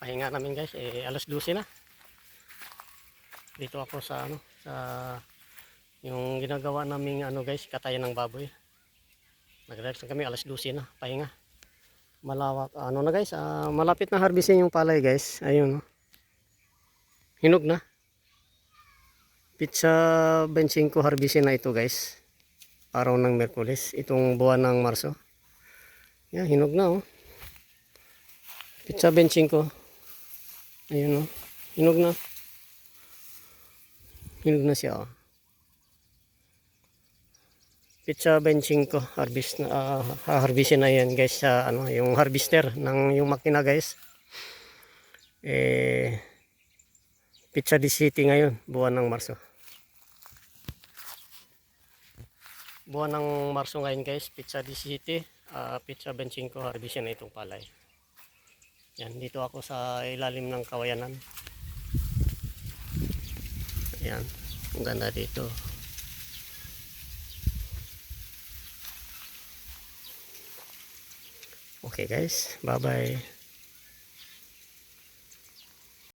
pahinga namin guys, alas 12 na. Dito ako sa sa yung ginagawa naming guys, katayan ng baboy. Nag-relax kami, alas 12 na, pahinga. Malawak na guys, malapit na harvestin yung palay guys. Ayun, hinog na. Pizza 25 harvestin na ito guys. Araw ng Miyerkules, itong buwan ng Marso. Yan, hinog na Pizza 25. Ayun hinog na. Hinog na siya Pizza 25 harvest na harvestin na yan guys sa yung harvester ng yung makina guys. Pizza 17 ngayon, buwan ng Marso. Buwan ng Marso ngayon guys, Pizza 17, Pizza 25 harvestin na itong palay. Yan, dito ako sa ilalim ng kawayanan. Ayan, ang ganda dito. Okay guys, bye bye.